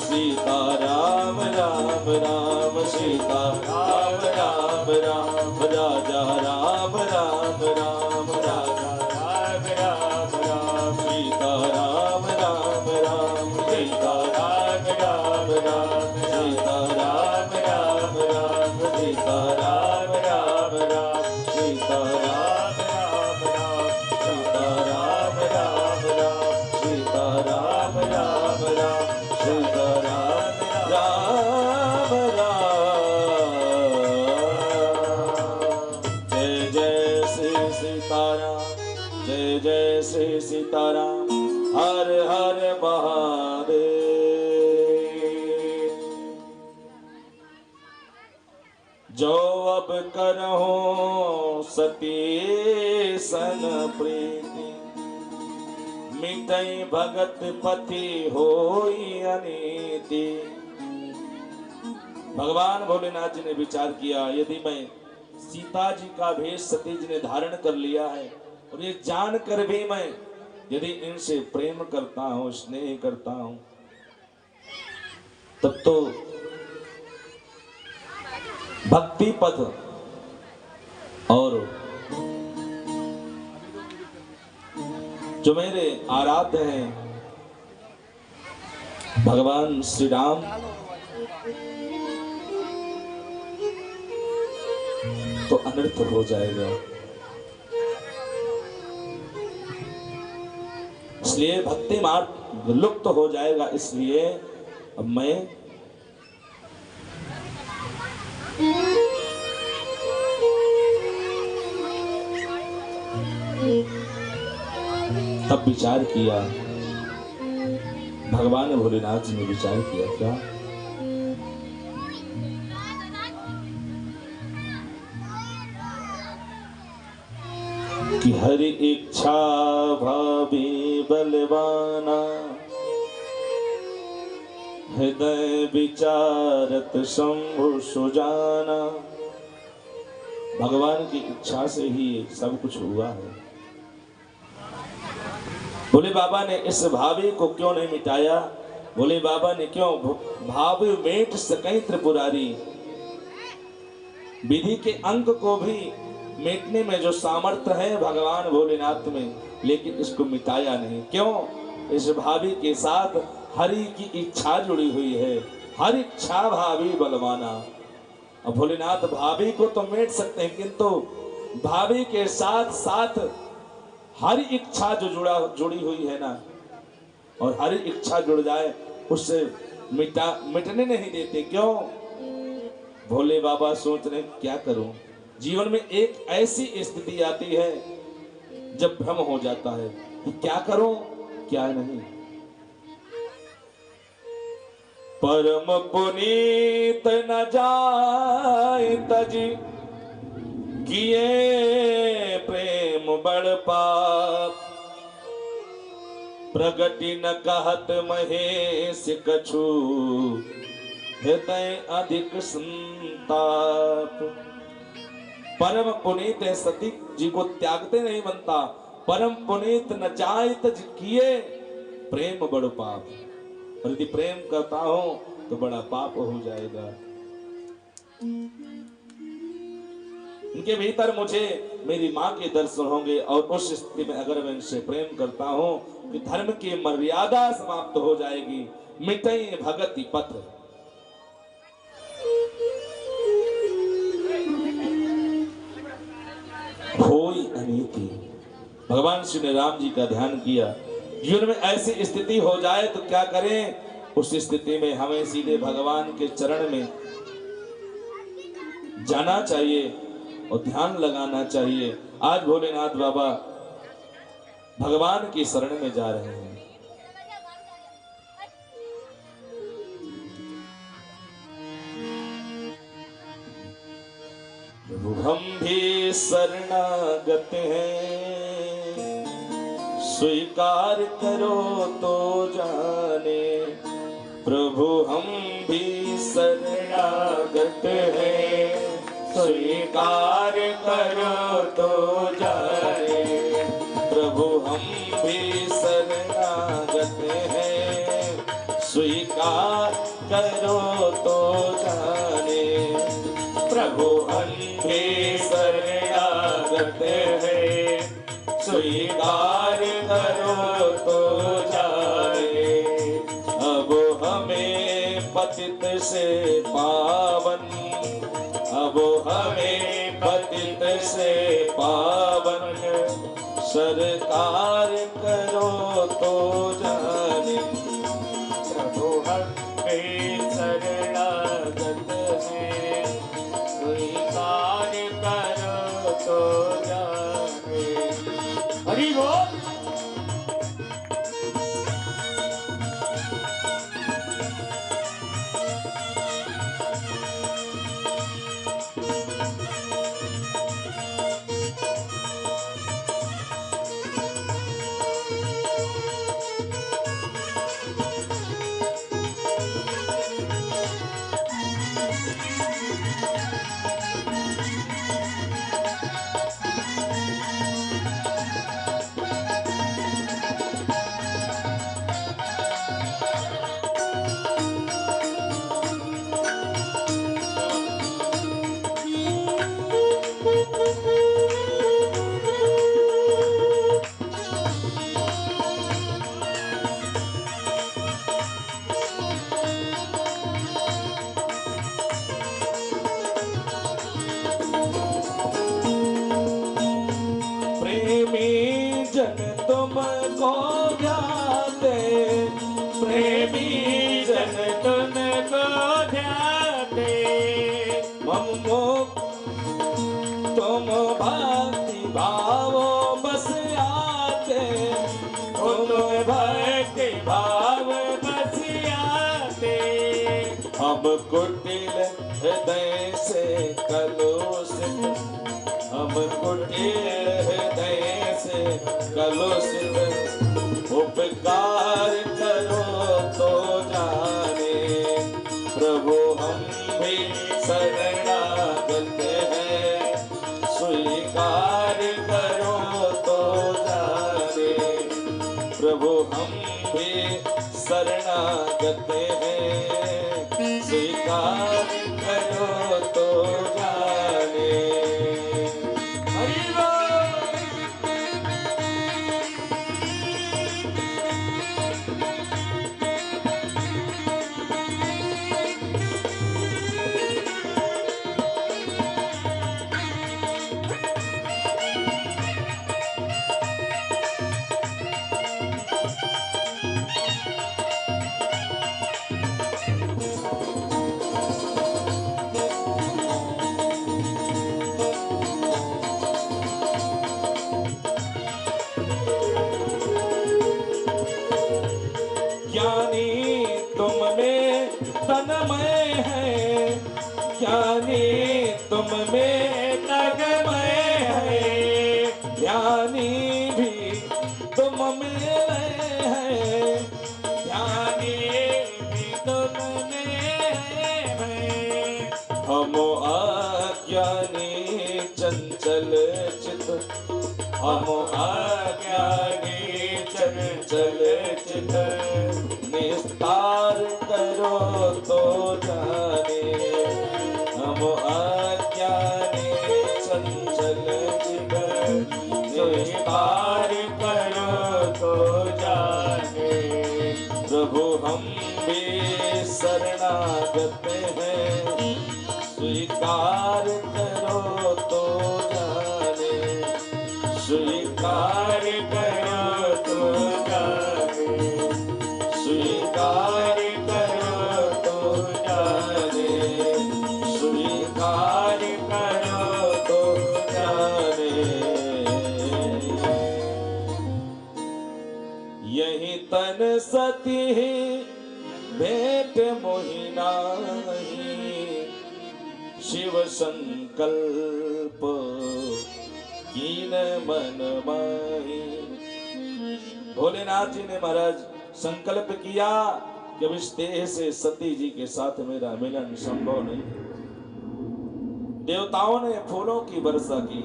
सीता राम राम राम सीता राम राम राम राजा राम राम राम राजा राम राम राम सीता राम राम राम सीता राम राम राम सीता राम राम राम सीता राम राम राम सीता राम राम राम सीता राम राम राम सीता राम राम राम सीता राम राम राम। जय जय श्री सीताराम, जय जय श्री सीताराम, हर हर महादेव। जो अब करहो सती सन प्रीति, मिटई भगत पति होई अनीति। भगवान भोलेनाथ जी ने विचार किया, यदि मैं सीता जी का भेष सती जी ने धारण कर लिया है और ये जान कर भी मैं यदि इनसे प्रेम करता हूं, स्नेह करता हूं, तब तो भक्ति पथ और जो मेरे आराध्य हैं भगवान श्री राम, तो अनर्थ हो जाएगा। इसलिए भक्ति मार्ग लुप्त हो जाएगा। इसलिए अब मैं तब विचार किया, भगवान भोलेनाथ जी ने विचार किया क्या, कि हरि इच्छा भावी बलवाना, हृदय विचारत शंभु सुजाना। भगवान की इच्छा से ही सब कुछ हुआ है। भोले बाबा ने इस भावी को क्यों नहीं मिटाया? भोले बाबा ने क्यों भावी मेट सकई त्रिपुरारी, विधि के अंक को भी मिटने में जो सामर्थ्य है भगवान भोलेनाथ में, लेकिन इसको मिटाया नहीं। क्यों? इस भावी के साथ हरि की इच्छा जुड़ी हुई है। हर इच्छा भावी बलवाना। अब भोलेनाथ भावी को तो मिट सकते हैं, किंतु भावी के साथ साथ हर इच्छा जो जुड़ी हुई है ना, और हर इच्छा जुड़ जाए उससे मिटने नहीं देते। क्यों? भोले बाबा सोच रहे क्या करूं। जीवन में एक ऐसी स्थिति आती है जब भ्रम हो जाता है कि क्या करूं क्या नहीं। परम पुनीत न जाए तजी, किए प्रेम बड़ पाप, प्रगति न कहत महेश कछु, हृदय अधिक संताप। परम पुनीत है, सती जी को त्यागते नहीं बनता। परम पुनीत न जाए तज, किए प्रेम बड़ पाप। और यदि प्रेम करता हूं तो बड़ा पाप हो जाएगा। इनके भीतर मुझे मेरी मां के दर्शन होंगे, और उस स्थिति में अगर मैं इनसे प्रेम करता हूं कि धर्म की मर्यादा समाप्त हो जाएगी। मिटई भगति पथ। होई अनीति। भगवान श्री राम जी का ध्यान किया। जीवन में ऐसी स्थिति हो जाए तो क्या करें? उस स्थिति में हमें सीधे भगवान के चरण में जाना चाहिए और ध्यान लगाना चाहिए। आज भोलेनाथ बाबा भगवान की शरण में जा रहे हैं। प्रभु हम भी शरणागत हैं, स्वीकार करो तो जाने। प्रभु हम भी शरणागत हैं, स्वीकार करो तो जाने। प्रभु हम भी शरणागत हैं, स्वीकार स्वीकार करो तो जाने। प्रभु हम भी शरणागत है, स्वीकार करो तो जाने। अब हमें पतित से पावन, अब हमें पतित से पावन सरकार करो तो जाने। प्रभु हम पे शरणागत है, स्वीकार करो तो जाने। हरि बोल। प्रेमी जन तुमको ध्याते, प्रेमी जन तुमको ध्याते, ममो तुम भक्ति भाव बस आते, तुम भक्ति भाव बस आते। हम कुटिल हृदय से कलुषित, हम कुटिल हृदय से कलुषित, उपकार करो तो जाने। प्रभु हम भी शरणागत हैं, स्वीकार करो तो जाने। प्रभु हम भी शरणागत हैं, स्वीकार करो तो जाने। हरि बोल। ज्ञानी तुम में तन्मय है, ज्ञानी तुम में तन्मय है, ज्ञानी भी तुम में है, ज्ञानी भी तुम में है। हम अज्ञानी चंचल चित, हम अज्ञानी चंचल चित, निस्तार करो तो जाने। हम अज्ञानी चंचल चित, निस्तार करो तो जाने। प्रभु हम भी शरणागत हैं, स्वीकार करो तो जाने। स्वीकार करो तो जाने, स्वीकार करो तो जाने, स्वीकार करो तो जाने। यही तन सती भेंट मोहि नाही, शिव संकल्प कीन मन माही। भोलेनाथ जी ने महाराज संकल्प किया कि अब इस देह से सती जी के साथ मेरा मिलन संभव नहीं। देवताओं ने फूलों की वर्षा की।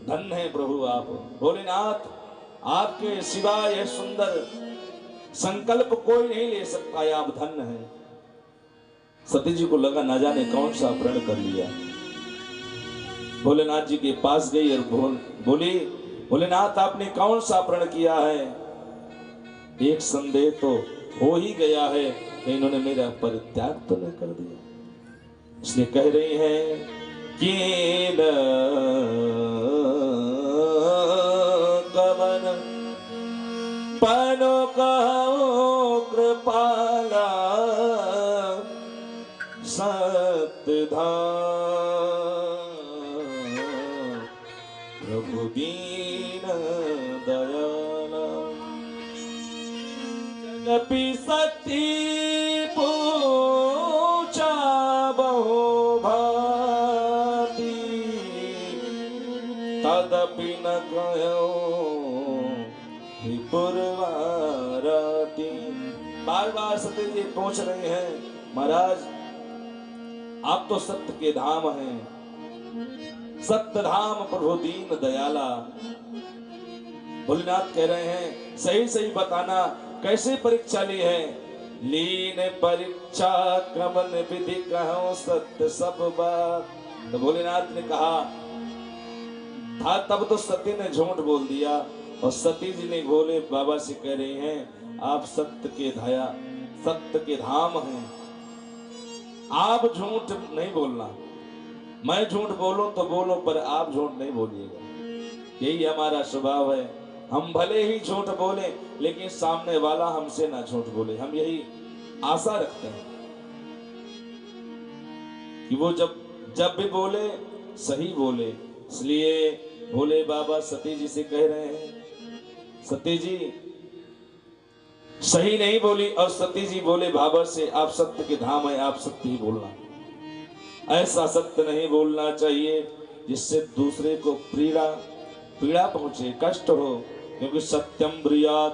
धन्य है प्रभु आप भोलेनाथ, आपके सिवा यह सुंदर संकल्प कोई नहीं ले सकता, आप धन्य हैं। सती जी को लगा ना जाने कौन सा प्रण कर लिया। भोलेनाथ जी के पास गई और बोली, भोलेनाथ आपने कौन सा प्रण किया है? एक संदेह तो हो ही गया है कि इन्होंने मेरा परित्याग तो नहीं कर दिया। इसलिए कह रही हैं कि कवन पनो कहो कृपाला सतधाम प्रभु दीन दयाला। जगपि सती पूछा बहु भांति, तदपि न कहो पुरवाराती। बार बार सती जी पूछ रहे हैं, महाराज आप तो सत्य के धाम हैं, सत्य धाम प्रभु दीन दयाला। भोलेनाथ कह रहे हैं सही सही बताना कैसे परीक्षा ली है? लीन परीक्षा कमन विधि कहो सत्य सब बात। तो भोलेनाथ ने कहा था, तब तो सती ने झूठ बोल दिया और सती जी ने भोले बाबा से कह रही हैं आप सत्य के धाया, सत्य के धाम हैं, आप झूठ नहीं बोलना। मैं झूठ बोलूं तो बोलो पर आप झूठ नहीं बोलिएगा। यही हमारा स्वभाव है, हम भले ही झूठ बोले लेकिन सामने वाला हमसे ना झूठ बोले। हम यही आशा रखते हैं कि वो जब भी बोले सही बोले। इसलिए भोले बाबा सती जी से कह रहे हैं, सती जी सही नहीं बोली। और सती जी बोले बाबा से आप सत्य के धाम है, आप सत्य ही बोलना। ऐसा सत्य नहीं बोलना चाहिए जिससे दूसरे को पीड़ा पहुंचे, कष्ट हो। क्योंकि सत्यम ब्रूयात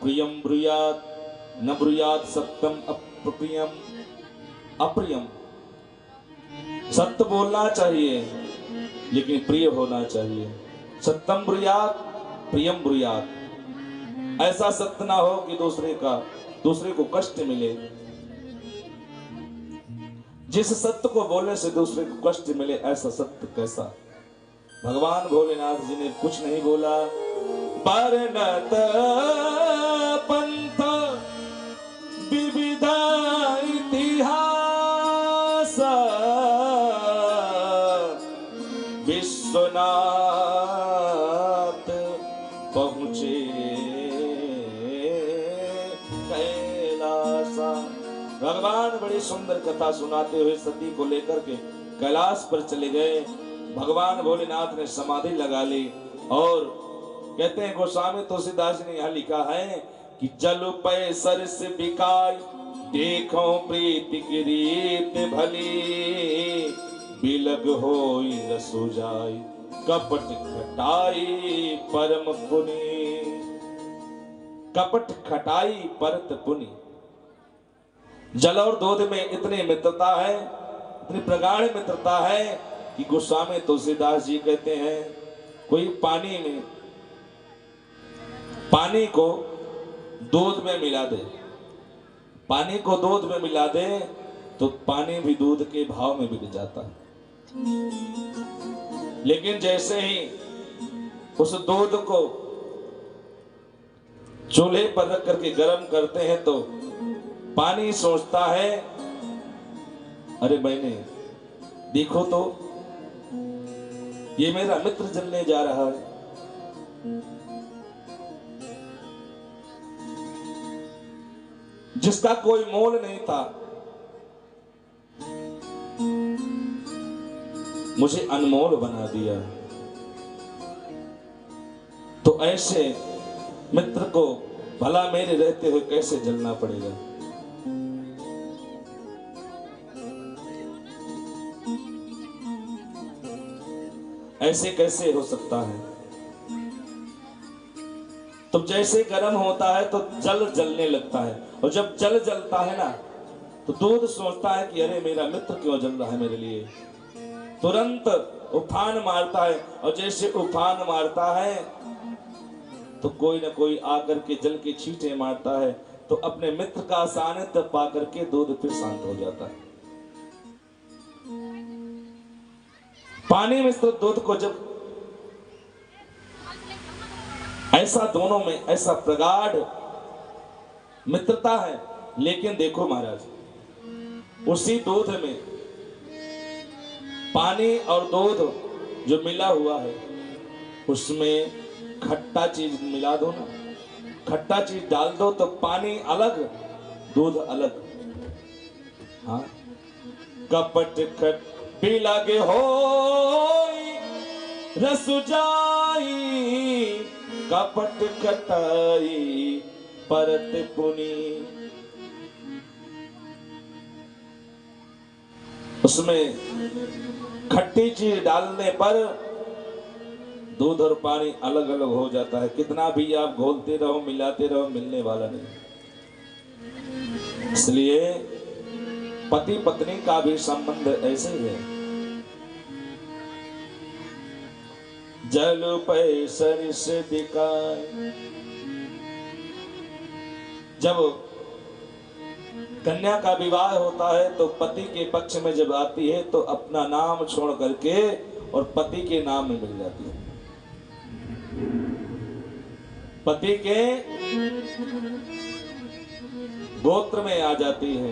प्रियम ब्रूयात न ब्रूयात सत्यम अप्रियम। सत्य बोलना चाहिए लेकिन प्रिय होना चाहिए। सत्यम ब्रूयात प्रियम ब्रूयात। ऐसा सत्य ना हो कि दूसरे को कष्ट मिले। जिस सत्य को बोलने से दूसरे को कष्ट मिले ऐसा सत्य कैसा? भगवान भोलेनाथ जी ने कुछ नहीं बोला। परनत पंथ विविधा इतिहास विश्वनाथ पहुंचे कैलासा। भगवान बड़ी सुंदर कथा सुनाते हुए सती को लेकर के कैलाश पर चले गए। भगवान भोलेनाथ ने समाधि लगा ली और कहते हैं गोस्वामी तुलसीदास ने यहाँ लिखा है कि जल पै सरस बिकाय देखो प्रीति की रीत भली बिलग होई न सुजाई कपट खटाई परम पुनि। कपट खटाई परत पुनि। जल और दूध में इतनी मित्रता है, इतनी प्रगाढ़ मित्रता है कि गोस्वामी तुलसीदास जी कहते हैं कोई पानी को दूध में मिला दे, पानी को दूध में मिला दे तो पानी भी दूध के भाव में बिक जाता है। लेकिन जैसे ही उस दूध को चूल्हे पर रख करके गर्म करते हैं तो पानी सोचता है अरे मैंने देखो तो ये मेरा मित्र जलने जा रहा है। जिसका कोई मोल नहीं था मुझे अनमोल बना दिया। तो ऐसे मित्र को भला मेरे रहते हुए कैसे जलना पड़ेगा। ऐसे कैसे हो सकता है। तो जैसे गर्म होता है तो जल जलने लगता है और जब जल जलता है ना तो दूध सोचता है कि अरे मेरा मित्र क्यों जल रहा है मेरे लिए। तुरंत उफान मारता है और जैसे उफान मारता है तो कोई न कोई आकर के जल के छींटे मारता है, तो अपने मित्र का सानिध्य पा करके दूध फिर शांत हो जाता है। पानी में स्थित दूध को जब ऐसा दोनों में ऐसा प्रगाढ़ मित्रता है, लेकिन देखो महाराज, उसी दूध में पानी और दूध जो मिला हुआ है उसमें खट्टा चीज मिला दो ना, खट्टा चीज डाल दो तो पानी अलग दूध अलग। हाँ, कपट खट्टी लगे हो रस जाई, कपट खटाई परत पुनी। उसमें खट्टी चीज डालने पर दूध और पानी अलग अलग हो जाता है। कितना भी आप घोलते रहो, मिलाते रहो, मिलने वाला नहीं। इसलिए पति पत्नी का भी संबंध ऐसे ही है। जल पे सरिस दिखाए, जब कन्या का विवाह होता है तो पति के पक्ष में जब आती है तो अपना नाम छोड़ करके और पति के नाम में मिल जाती है। पति के गोत्र में आ जाती है,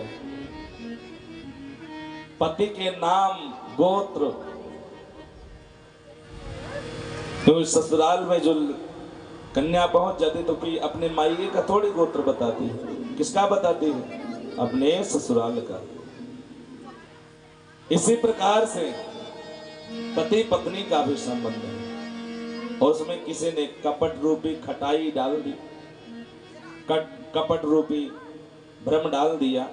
पति के नाम गोत्र। तो ससुराल में जो कन्या पहुंच जाती तो फिर अपने मायके का थोड़ी गोत्र बताती है, किसका बताती है? अपने ससुराल का। इसी प्रकार से पति पत्नी का भी संबंध है, और उसमें किसी ने कपट रूपी खटाई डाल दी, कपट रूपी भ्रम डाल दिया,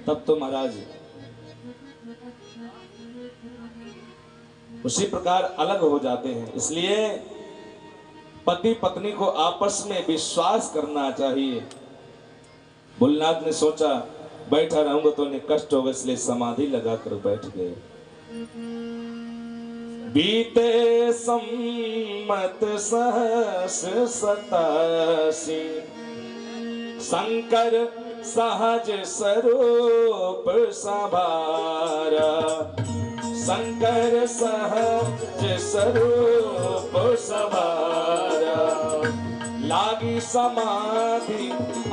तब तो महाराज उसी प्रकार अलग हो जाते हैं। इसलिए पति पत्नी को आपस में विश्वास करना चाहिए। भोलेनाथ ने सोचा बैठा रहूंगा तो उन्हें कष्ट होगा, इसलिए समाधि लगाकर बैठ गए। बीते सम्मत सहस 87, शंकर सहज स्वरूप संभारा, शंकर सहज स्वरूप संभारा। लागी समाधि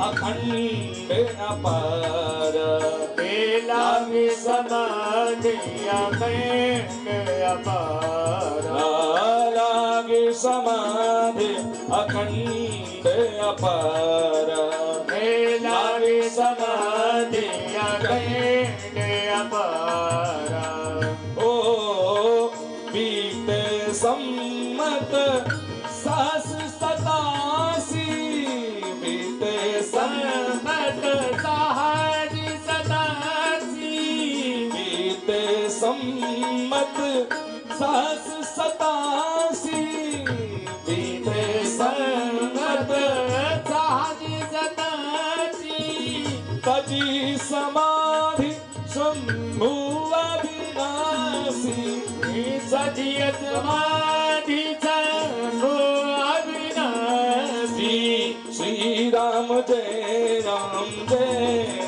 अखंड अपार, लागी समाधि अखंड अपार, लागी समाधि अखंड अपार, लागी समाधि अखंड अपार। ओ बीते सम्मत सहस 87, बीते सम्मत सहज 87, बीते सम्मत सहस 87, बीते सम्मत सहज 87। तजी समाधि शंभु अविनाशी, सजिय समाधि शंभु अविनाशी। श्री राम जय राम जय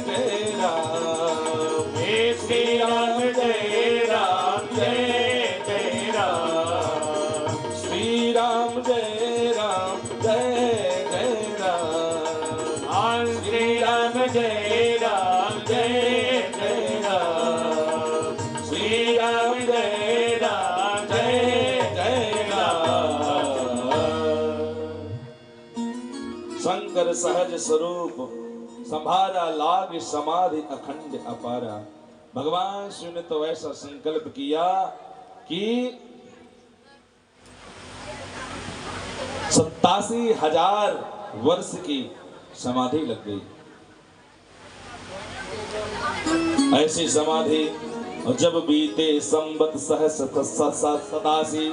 जय राम, श्री राम जय राम जय जय राम, श्री राम जय राम जय जय राम, श्री राम जय राम जय जय राम, श्री राम जय राम जय जय राम। शंकर सहज स्वरूप संभारा, लाग समाधि अखंड अपारा। भगवान शिव ने तो ऐसा संकल्प किया कि 87,000 वर्ष की समाधि लग गई। ऐसी समाधि, और जब बीते संवत सहस 87,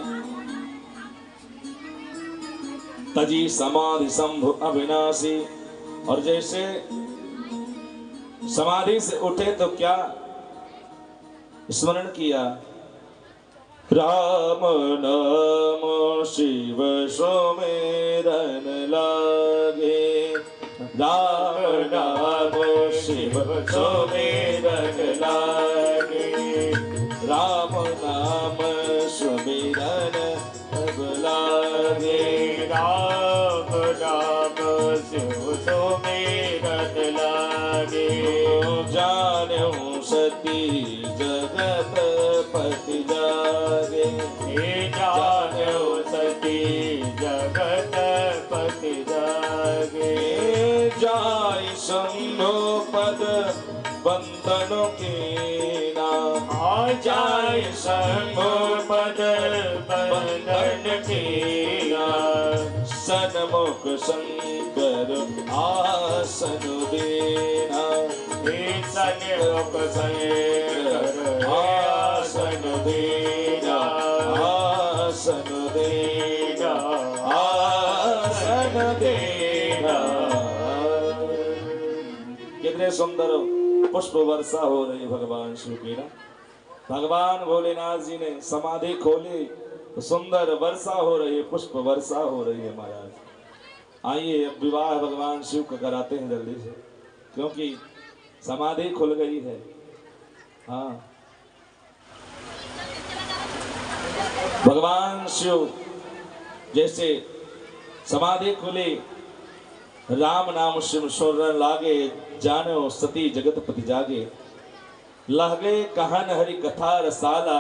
तजी समाधि शंभु अविनाशी। और जैसे समाधि से उठे तो क्या स्मरण किया? राम नाम शिव सुमिरन लागे, राम नाम शिव सुमिरन लागे, राम नाम सुमिरन अब लागे, राम नाम शिव सुमिरन लागे। जान्यो सती जगत पति जागे, जान्यो सती जगत पति जागे। जाय शंभो पद बंधन की नाम, जाय शंभो पद बंधन की सन्मुख शंकर आसन देना, सन्मुख शंकर आसन देना, आसन देना, आसन देना। कितने सुंदर पुष्प वर्षा हो रही भगवान शिव की ना। भगवान भोलेनाथ जी ने समाधि खोली तो सुंदर वर्षा हो रही है, पुष्प वर्षा हो रही है महाराज। आइए अब विवाह भगवान शिव का कराते हैं जल्दी से, क्योंकि समाधि खुल गई है। हाँ, भगवान शिव जैसे समाधि खुली, राम नाम शिव सुमिरन लागे, जानो सती जगत पति जागे। लहगे कहन हरि कथा रसाला,